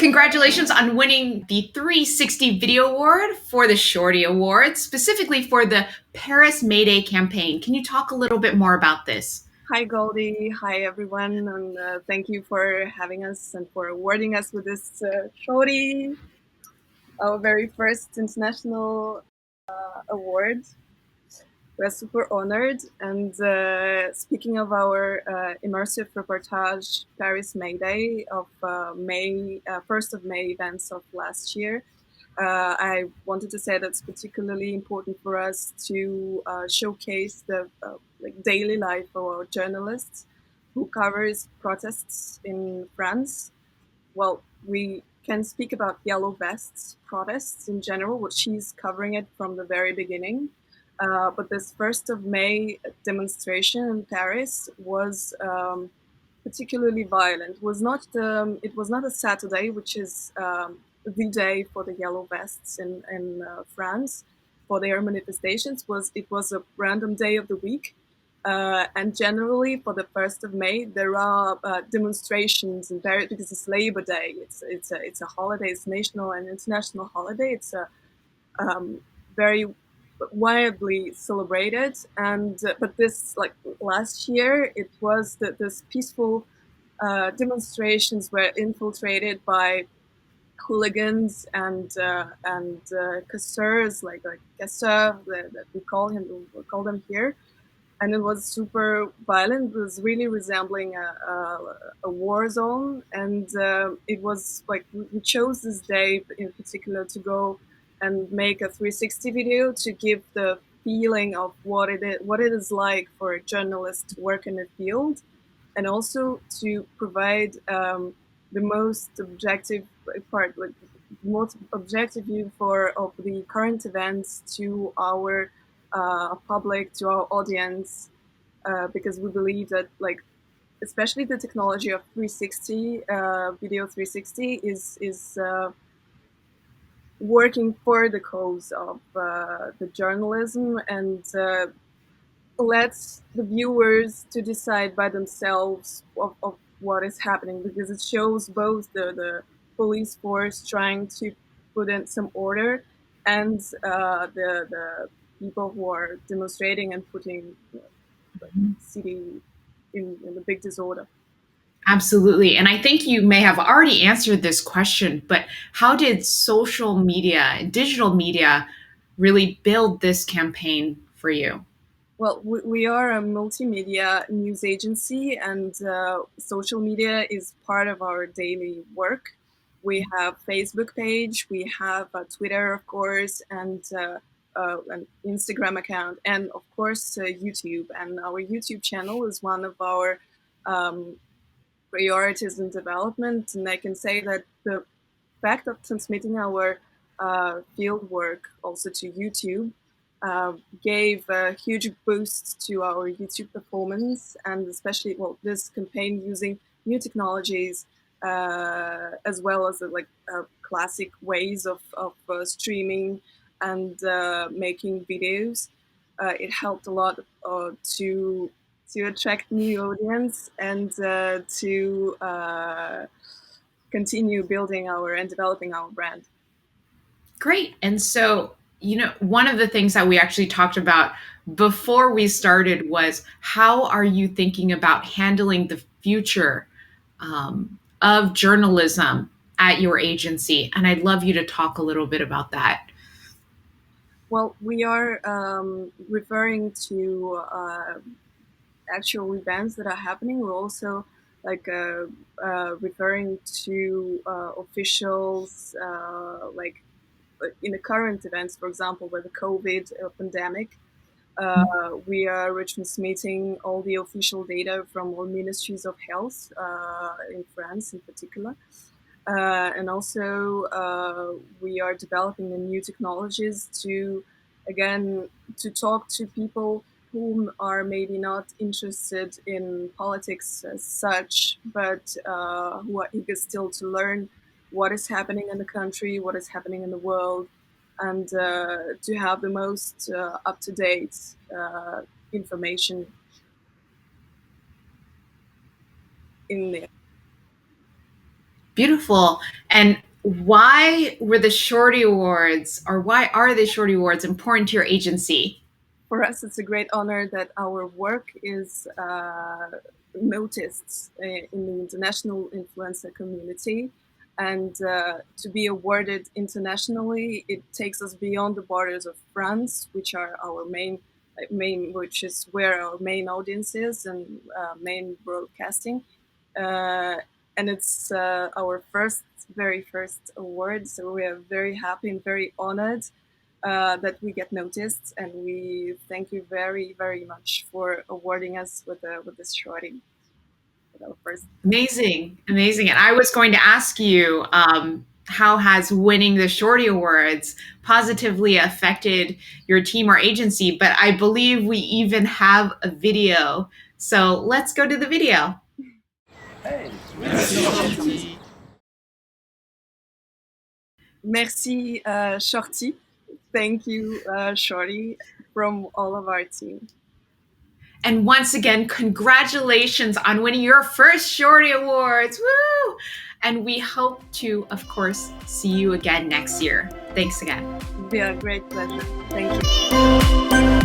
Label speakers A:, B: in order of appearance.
A: Congratulations on winning the 360 Video Award for the Shorty Awards, specifically for the Paris May Day campaign. Can you talk a little bit more about this?
B: Hi, Goldie. Hi, everyone. And thank you for having us and for awarding us with this Shorty, our very first international award. We're super honored. And speaking of our immersive reportage, Paris May Day of May, 1st of May events of last year, I wanted to say that's particularly important for us to showcase the daily life of our journalists who covers protests in France. Well, we can speak about Yellow Vests protests in general, which she's covering it from the very beginning. But this 1st of May demonstration in Paris was particularly violent. It was not a Saturday, which is the day for the Yellow Vests in France for their manifestations. It was a random day of the week. And generally, for the 1st of May, there are demonstrations in Paris because it's Labor Day. It's a holiday. It's a national and international holiday. It's a very widely celebrated. And but this last year, it was this peaceful demonstrations were infiltrated by hooligans and casseurs like casseurs that we call them here, and it was super violent. It was really resembling a war zone, and it was like we chose this day in particular to go and make a 360 video to give the feeling of what it is like for a journalist to work in the field, and also to provide the most objective part, like most objective view of the current events to our public, to our audience, because we believe that especially the technology of 360 video 360 is working for the cause of the journalism, and lets the viewers to decide by themselves of what is happening, because it shows both the police force trying to put in some order and the people who are demonstrating and putting the city in a big disorder.
A: Absolutely. And I think you may have already answered this question, but how did social media and digital media really build this campaign for you?
B: Well, we are a multimedia news agency, and social media is part of our daily work. We have Facebook page, we have Twitter, of course, and an Instagram account, and of course YouTube. And our YouTube channel is one of our priorities in development. And I can say that the fact of transmitting our field work also to YouTube gave a huge boost to our YouTube performance, and especially this campaign using new technologies as well as classic ways of streaming and making videos. It helped a lot to attract new audience and to continue building and developing our brand.
A: Great. And so, one of the things that we actually talked about before we started was how are you thinking about handling the future of journalism at your agency? And I'd love you to talk a little bit about that.
B: Well, we are referring to actual events that are happening. We're also referring to officials in the current events, for example, with the COVID pandemic. We are retransmitting all the official data from all ministries of health in France in particular. And also we are developing the new technologies to talk to people whom are maybe not interested in politics as such, but who are eager still to learn what is happening in the country, what is happening in the world, and to have the most up-to-date information in there.
A: Beautiful. And why were the Shorty Awards, or why are the Shorty Awards important to your agency?
B: For us, it's a great honor that our work is noticed in the international influencer community. And to be awarded internationally, it takes us beyond the borders of France, which are our which is where our main audience is and main broadcasting. Uh, and it's our very first award. So we are very happy and very honored that we get noticed, and we thank you very, very much for awarding us with this shorty, with our first.
A: Amazing, amazing. And I was going to ask you, how has winning the Shorty Awards positively affected your team or agency? But I believe we even have a video. So let's go to the video.
B: Merci, Shorty. Thank you, Shorty, from all of our team.
A: And once again, congratulations on winning your first Shorty Awards. Woo! And we hope to, of course, see you again next year. Thanks again.
B: It'll be a great pleasure. Thank you.